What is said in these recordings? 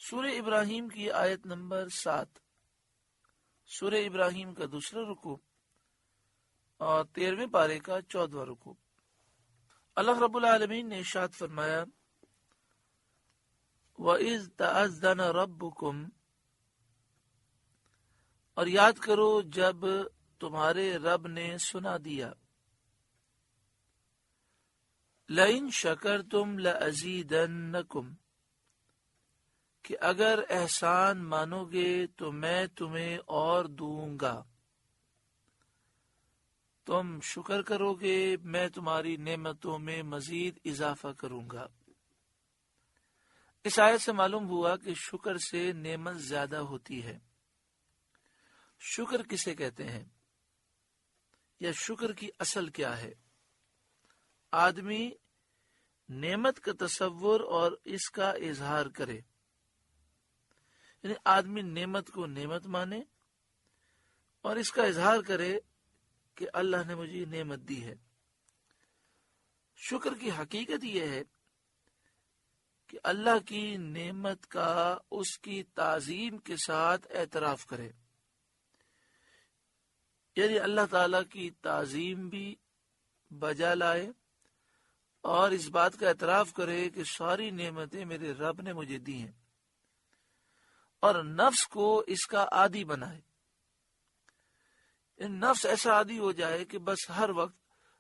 سورہ ابراہیم کی آیت نمبر 7، سورہ ابراہیم کا دوسرا رکوع اور 13ویں پارے کا 14واں رکوع۔ اللہ رب العالمین نے ارشاد فرمایا وَإِذْ تَأَذَّنَ رَبُّكُمْ، اور یاد کرو جب تمہارے رب نے سنا دیا، لَإِن شَكَرْتُمْ لَأَزِيدَنَّكُمْ، کہ اگر احسان مانو گے تو میں تمہیں اور دوں گا، تم شکر کرو گے میں تمہاری نعمتوں میں مزید اضافہ کروں گا۔ اس آیت سے معلوم ہوا کہ شکر سے نعمت زیادہ ہوتی ہے۔ شکر کسے کہتے ہیں یا شکر کی اصل کیا ہے؟ آدمی نعمت کا تصور اور اس کا اظہار کرے، یعنی آدمی نعمت کو نعمت مانے اور اس کا اظہار کرے کہ اللہ نے مجھے نعمت دی ہے۔ شکر کی حقیقت یہ ہے کہ اللہ کی نعمت کا اس کی تعظیم کے ساتھ اعتراف کرے، یعنی اللہ تعالی کی تعظیم بھی بجا لائے اور اس بات کا اعتراف کرے کہ ساری نعمتیں میرے رب نے مجھے دی ہیں، اور نفس کو اس کا عادی بنائے، نفس ایسا عادی ہو جائے کہ بس ہر وقت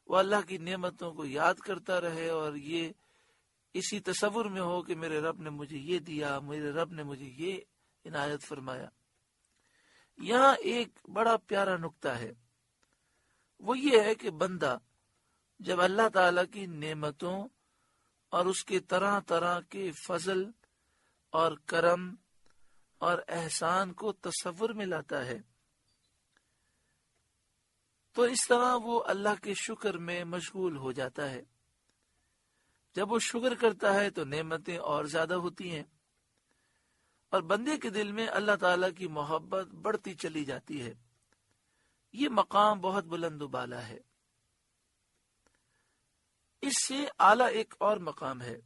وہ اللہ کی نعمتوں کو یاد کرتا رہے اور یہ اسی تصور میں ہو کہ میرے رب نے مجھے یہ دیا، میرے رب نے مجھے یہ عنایت فرمایا۔ یہاں ایک بڑا پیارا نکتہ ہے، وہ یہ ہے کہ بندہ جب اللہ تعالی کی نعمتوں اور اس کے طرح طرح کے فضل اور کرم اور احسان کو تصور میں لاتا ہے تو اس طرح وہ اللہ کے شکر میں مشغول ہو جاتا ہے۔ جب وہ شکر کرتا ہے تو نعمتیں اور زیادہ ہوتی ہیں اور بندے کے دل میں اللہ تعالیٰ کی محبت بڑھتی چلی جاتی ہے۔ یہ مقام بہت بلند و بالا ہے۔ اس سے اعلیٰ ایک اور مقام ہے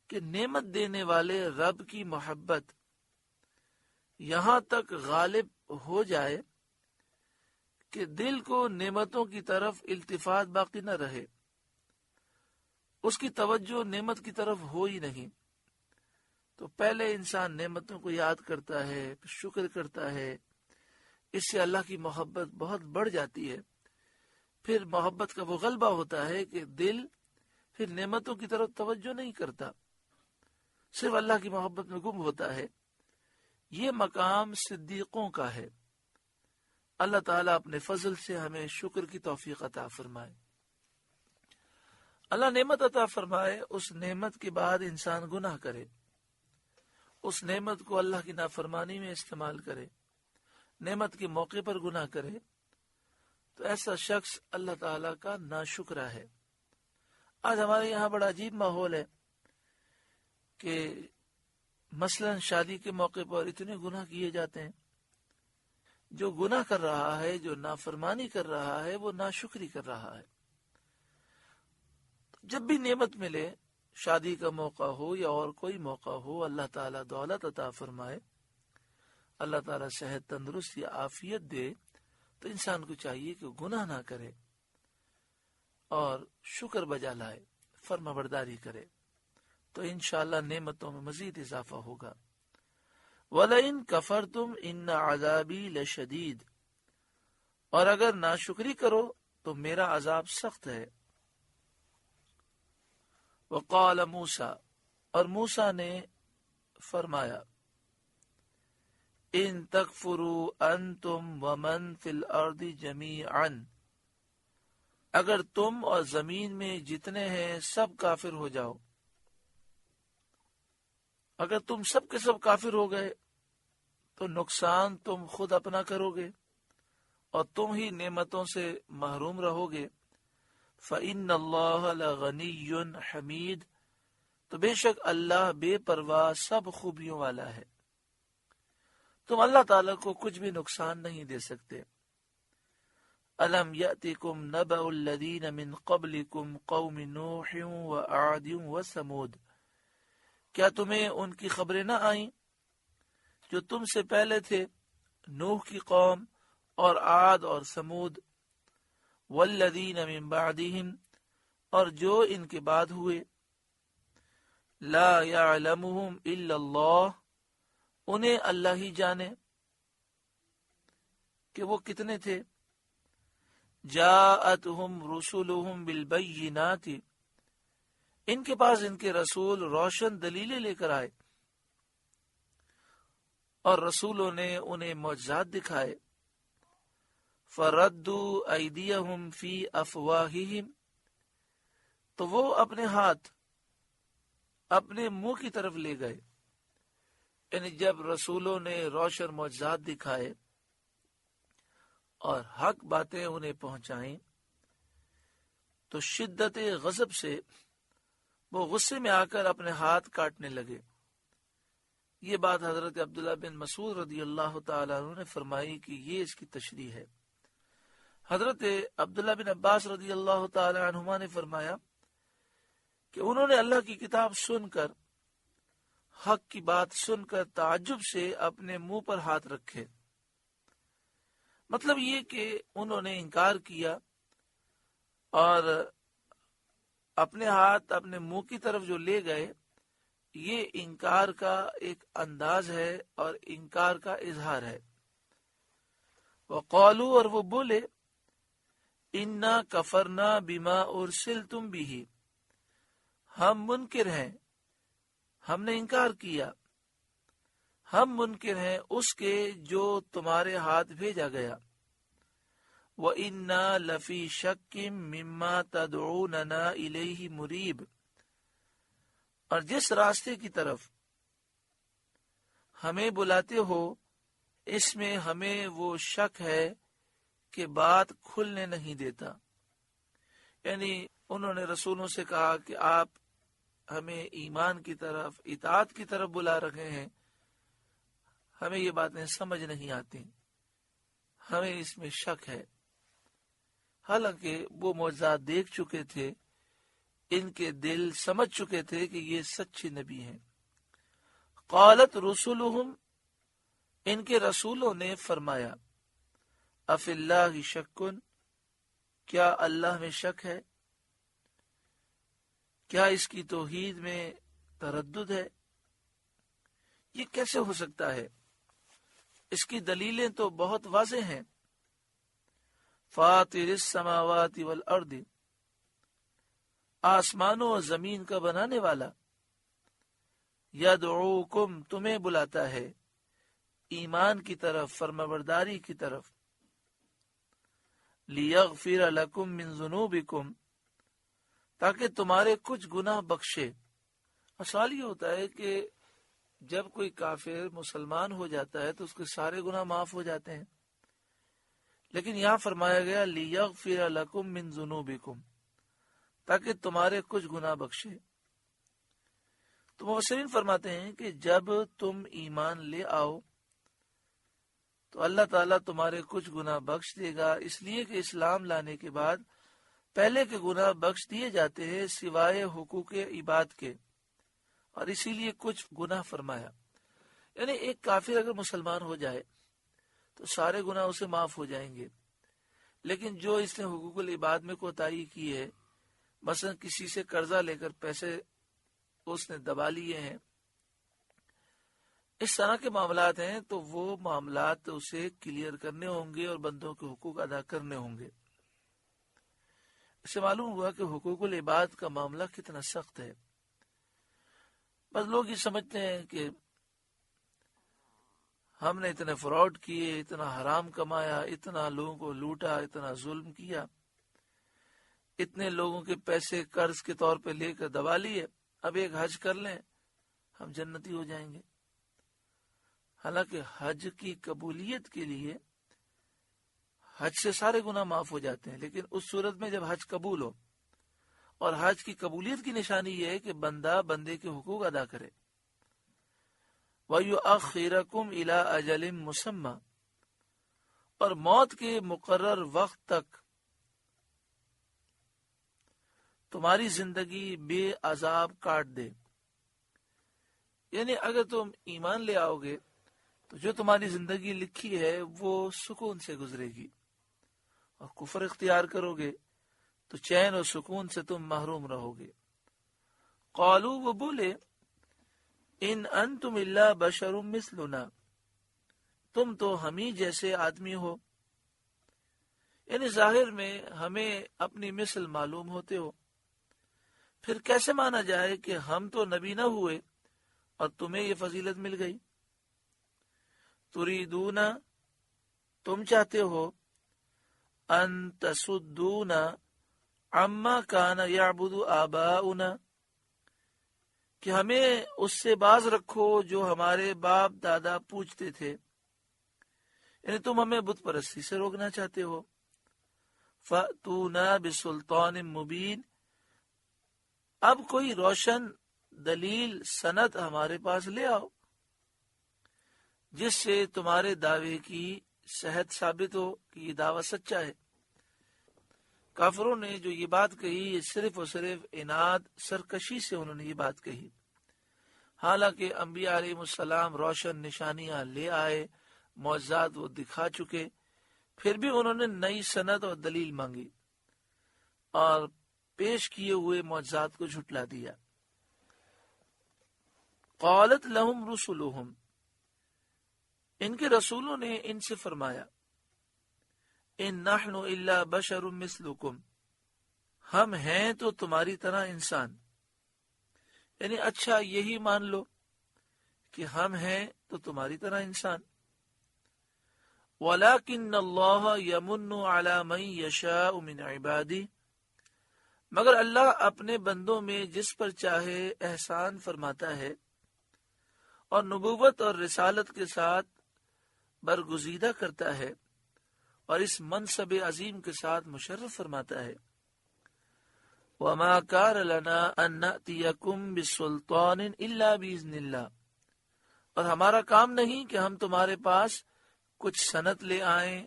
کہ نعمت دینے والے رب کی محبت یہاں تک غالب ہو جائے کہ دل کو نعمتوں کی طرف التفات باقی نہ رہے، اس کی توجہ نعمت کی طرف ہو ہی نہیں۔ تو پہلے انسان نعمتوں کو یاد کرتا ہے، شکر کرتا ہے، اس سے اللہ کی محبت بہت بڑھ جاتی ہے۔ پھر محبت کا وہ غلبہ ہوتا ہے کہ دل پھر نعمتوں کی طرف توجہ نہیں کرتا، صرف اللہ کی محبت میں گم ہوتا ہے۔ یہ مقام صدیقوں کا ہے۔ اللہ تعالیٰ اپنے فضل سے ہمیں شکر کی توفیق عطا فرمائے۔ اللہ نعمت عطا فرمائے، اس نعمت کے بعد انسان گناہ کرے، اس نعمت کو اللہ کی نافرمانی میں استعمال کرے، نعمت کے موقع پر گناہ کرے، تو ایسا شخص اللہ تعالیٰ کا ناشکرا ہے۔ آج ہمارے یہاں بڑا عجیب ماحول ہے کہ مثلا شادی کے موقع پر اتنے گناہ کیے جاتے ہیں۔ جو گناہ کر رہا ہے، جو نافرمانی کر رہا ہے، وہ ناشکری کر رہا ہے۔ جب بھی نعمت ملے، شادی کا موقع ہو یا اور کوئی موقع ہو، اللہ تعالیٰ دولت عطا فرمائے، اللہ تعالیٰ صحت تندرستی عافیت دے، تو انسان کو چاہیے کہ گناہ نہ کرے اور شکر بجا لائے، فرما برداری کرے، تو انشاءاللہ نعمتوں میں مزید اضافہ ہوگا۔ وَلَئِن كَفَرْتُمْ إِنَّ عَذَابِي لَشَدِيدٌ، اور اگر ناشکری کرو تو میرا عذاب سخت ہے۔ وقال موسیٰ، اور موسیٰ نے فرمایا، ان تکفروا انتم ومن فی الارض جمیعا، اگر تم اور زمین میں جتنے ہیں سب کافر ہو جاؤ، اگر تم سب کے سب کافر ہو گئے تو نقصان تم خود اپنا کرو گے اور تم ہی نعمتوں سے محروم رہو گے۔ فَإِنَّ اللَّهَ لَغَنِيٌّ حَمِيدٌ، تو بے شک اللہ بے پرواہ سب خوبیوں والا ہے، تم اللہ تعالیٰ کو کچھ بھی نقصان نہیں دے سکتے۔ أَلَمْ يَأْتِكُمْ نَبَأُ الَّذِينَ مِنْ قَبْلِكُمْ قَوْمِ نُوحٍ وَعَادٍ وَثَمُودَ، کیا تمہیں ان کی خبریں نہ آئیں جو تم سے پہلے تھے، نوح کی قوم اور عاد اور سمود، والذین من بعدہم، اور جو ان کے بعد ہوئے، لا یعلمہم الا اللہ، انہیں اللہ ہی جانے کہ وہ کتنے تھے، جاءتہم رسلہم بالبینات، ان کے پاس ان کے رسول روشن دلیلیں لے کر آئے، اور رسولوں نے انہیں معجزات دکھائے، فردوا ایدیہم فی افواہہم، تو وہ اپنے ہاتھ اپنے منہ کی طرف لے گئے، یعنی جب رسولوں نے روشن معجزات دکھائے اور حق باتیں انہیں پہنچائیں تو شدت غضب سے وہ غصے میں آ کر اپنے ہاتھ کاٹنے لگے۔ یہ بات حضرت عبداللہ بن مسعود رضی اللہ تعالیٰ عنہ نے فرمائی کہ یہ اس کی تشریح ہے۔ حضرت عبداللہ بن عباس رضی اللہ تعالیٰ عنہما نے فرمایا کہ انہوں نے اللہ کی کتاب سن کر، حق کی بات سن کر تعجب سے اپنے منہ پر ہاتھ رکھے، مطلب یہ کہ انہوں نے انکار کیا اور اپنے ہاتھ اپنے منہ کی طرف جو لے گئے، یہ انکار کا ایک انداز ہے اور انکار کا اظہار ہے۔ وقالو، اور وہ بولے، انا کفرنا بما ارسلتم بہ، ہم منکر ہیں، ہم نے انکار کیا، ہم منکر ہیں اس کے جو تمہارے ہاتھ بھیجا گیا، وَإِنَّا لَفِي شَكٍّ مِّمَّا تَدْعُونَنَا إِلَيْهِ مُرِيبٍ، اور جس راستے کی طرف ہمیں بلاتے ہو اس میں ہمیں وہ شک ہے کہ بات کھلنے نہیں دیتا، یعنی انہوں نے رسولوں سے کہا کہ آپ ہمیں ایمان کی طرف، اطاعت کی طرف بلا رہے ہیں، ہمیں یہ باتیں سمجھ نہیں آتی، ہمیں اس میں شک ہے، حالانکہ وہ معجزات دیکھ چکے تھے، ان کے دل سمجھ چکے تھے کہ یہ سچے نبی ہیں۔ قالت رسلہم، ان کے رسولوں نے فرمایا، اف اللہ شکن، کیا اللہ میں شک ہے، کیا اس کی توحید میں تردد ہے؟ یہ کیسے ہو سکتا ہے؟ اس کی دلیلیں تو بہت واضح ہیں۔ فاطر السماوات والارض، آسمانوں اور زمین کا بنانے والا، یدعوکم، تمہیں بلاتا ہے، ایمان کی طرف، فرمانبرداری کی طرف، لیغفر لکم من ذنوبکم، تاکہ تمہارے کچھ گناہ بخشے۔ اور سوال یہ ہوتا ہے کہ جب کوئی کافر مسلمان ہو جاتا ہے تو اس کے سارے گناہ معاف ہو جاتے ہیں، لیکن یہاں فرمایا گیا لیغفر لکم من ذنوبکم، تاکہ تمہارے کچھ گناہ بخشے۔ تو مفسرین فرماتے ہیں کہ جب تم ایمان لے آؤ تو اللہ تعالیٰ تمہارے کچھ گناہ بخش دے گا، اس لیے کہ اسلام لانے کے بعد پہلے کے گناہ بخش دیے جاتے ہیں سوائے حقوق عباد کے، اور اسی لیے کچھ گناہ فرمایا۔ یعنی ایک کافر اگر مسلمان ہو جائے تو سارے گناہ اسے معاف ہو جائیں گے، لیکن جو اس نے حقوق العباد میں کوتاہی کی ہے، مثلا کسی سے قرضہ لے کر پیسے اس نے دبا لیے ہیں، اس طرح کے معاملات ہیں، تو وہ معاملات اسے کلیئر کرنے ہوں گے اور بندوں کے حقوق ادا کرنے ہوں گے۔ اس سے معلوم ہوا کہ حقوق العباد کا معاملہ کتنا سخت ہے۔ بس لوگ یہ سمجھتے ہیں کہ ہم نے اتنے فراڈ کیے، اتنا حرام کمایا، اتنا لوگوں کو لوٹا، اتنا ظلم کیا، اتنے لوگوں کے پیسے قرض کے طور پہ لے کر دبا لیے، اب ایک حج کر لیں ہم جنتی ہو جائیں گے۔ حالانکہ حج کی قبولیت کے لیے حج سے سارے گناہ معاف ہو جاتے ہیں، لیکن اس صورت میں جب حج قبول ہو، اور حج کی قبولیت کی نشانی یہ ہے کہ بندہ بندے کے حقوق ادا کرے۔ وَيُؤَخِّرَكُمْ إِلَىٰ أَجَلٍ مُّسَمًّى، اور موت کے مقرر وقت تک تمہاری زندگی بے عذاب کاٹ دے۔ یعنی اگر تم ایمان لے آؤ گے تو جو تمہاری زندگی لکھی ہے وہ سکون سے گزرے گی، اور کفر اختیار کرو گے تو چین اور سکون سے تم محروم رہو گے۔ قالو، وہ بولے، ان انتم الا بشر مثلنا، تم تو ہم ہی جیسے آدمی ہو، یعنی ظاہر میں ہمیں اپنی مثل معلوم ہوتے ہو، پھر کیسے مانا جائے کہ ہم تو نبی نہ ہوئے اور تمہیں یہ فضیلت مل گئی؟ تریدون، تم چاہتے ہو، ان تصدونا عما کان یعبد آباؤنا، کہ ہمیں اس سے باز رکھو جو ہمارے باپ دادا پوجتے تھے، یعنی تم ہمیں بت پرستی سے روکنا چاہتے ہو۔ فَأْتُونَا بِسُلْطَانٍ مُبِينٍ، اب کوئی روشن دلیل سند ہمارے پاس لے آؤ جس سے تمہارے دعوے کی صحت ثابت ہو کہ یہ دعویٰ سچا ہے۔ کافروں نے جو یہ بات کہی، یہ صرف اور صرف عناد، سرکشی سے انہوں نے یہ بات کہی، حالانکہ انبیاء علیہ السلام روشن نشانیاں لے آئے، معجزات وہ دکھا چکے، پھر بھی انہوں نے نئی سند اور دلیل مانگی اور پیش کیے ہوئے معجزات کو جھٹلا دیا۔ قالت لہم رسلہم، ان کے رسولوں نے ان سے فرمایا، ان نحن الا بشر مثلکم، ہم ہیں تو تمہاری طرح انسان، یعنی اچھا یہی مان لو کہ ہم ہیں تو تمہاری طرح انسان۔ وَلَكِنَّ اللَّهَ يَمُنُّ عَلَى مَن يَشَاءُ مِنْ عِبَادِهِ، مگر اللہ اپنے بندوں میں جس پر چاہے احسان فرماتا ہے اور نبوت اور رسالت کے ساتھ برگزیدہ کرتا ہے اور اس منصب عظیم کے ساتھ مشرف فرماتا ہے۔ وَمَا كَانَ لَنَا أَن نَأْتِيَكُمْ بِسُلْطَانٍ إِلَّا بِإِذْنِ اللَّهِ، اور ہمارا کام نہیں کہ ہم تمہارے پاس کچھ سند لے آئیں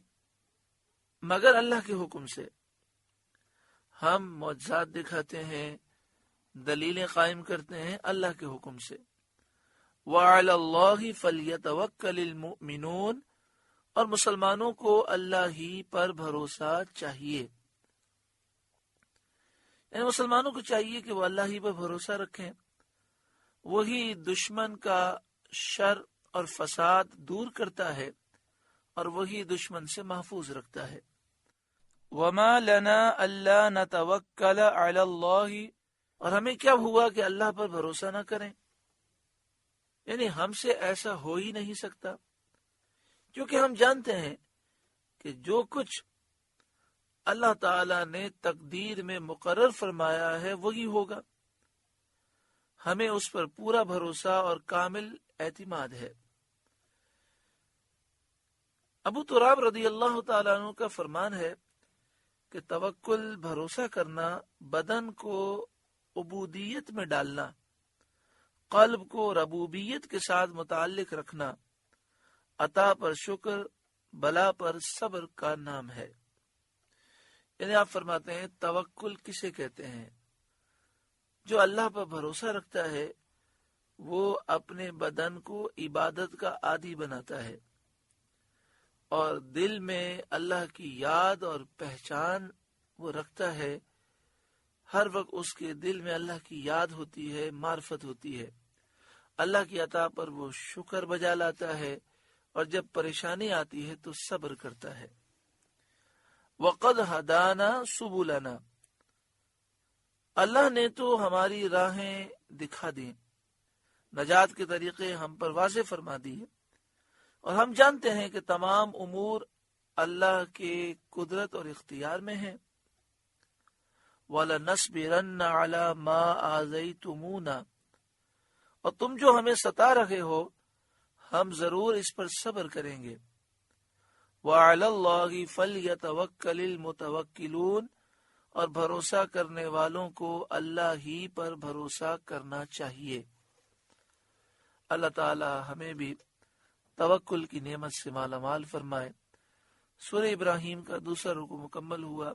مگر اللہ کے حکم سے۔ ہم معجزات دکھاتے ہیں، دلیلیں قائم کرتے ہیں اللہ کے حکم سے۔ وَعَلَى اللَّهِ فَلْيَتَوَكَّلِ الْمُؤْمِنُونَ، اور مسلمانوں کو اللہ ہی پر بھروسہ چاہیے، یعنی مسلمانوں کو چاہیے کہ وہ اللہ ہی پر بھروسہ رکھیں، وہی دشمن کا شر اور فساد دور کرتا ہے اور وہی دشمن سے محفوظ رکھتا ہے۔ وَمَا لَنَا أَلَّا نَتَوَكَّلَ عَلَى اللَّهِ، اور ہمیں کیا ہوا کہ اللہ پر بھروسہ نہ کریں، یعنی ہم سے ایسا ہو ہی نہیں سکتا، کیونکہ ہم جانتے ہیں کہ جو کچھ اللہ تعالی نے تقدیر میں مقرر فرمایا ہے وہی ہوگا، ہمیں اس پر پورا بھروسہ اور کامل اعتماد ہے۔ ابو تراب رضی اللہ تعالیٰ عنہ کا فرمان ہے کہ توکل، بھروسہ کرنا، بدن کو عبودیت میں ڈالنا، قلب کو ربوبیت کے ساتھ متعلق رکھنا، عطا پر شکر، بلا پر صبر کا نام ہے۔ یعنی آپ فرماتے ہیں توکل کسے کہتے ہیں؟ جو اللہ پر بھروسہ رکھتا ہے وہ اپنے بدن کو عبادت کا عادی بناتا ہے اور دل میں اللہ کی یاد اور پہچان وہ رکھتا ہے، ہر وقت اس کے دل میں اللہ کی یاد ہوتی ہے، معرفت ہوتی ہے، اللہ کی عطا پر وہ شکر بجا لاتا ہے، اور جب پریشانی آتی ہے تو صبر کرتا ہے۔ وَقَدْ هَدَانَا سُبُلَنَا، اللہ نے تو ہماری راہیں دکھا دیں، نجات کے طریقے ہم پر واضح فرما دیے، اور ہم جانتے ہیں کہ تمام امور اللہ کے قدرت اور اختیار میں ہیں۔ وَلَنَصْبِرَنَّ عَلَى مَا آذَيْتُمُونَا، اور تم جو ہمیں ستا رہے ہو ہم ضرور اس پر صبر کریں گے۔ وَعَلَى اللَّهِ فَلْيَتَوَكَّلِ الْمُتَوَكِّلُونَ، اور بھروسہ کرنے والوں کو اللہ ہی پر بھروسہ کرنا چاہیے۔ اللہ تعالی ہمیں بھی توکل کی نعمت سے مالا مال فرمائے۔ سورہ ابراہیم کا دوسرا رکوع مکمل ہوا۔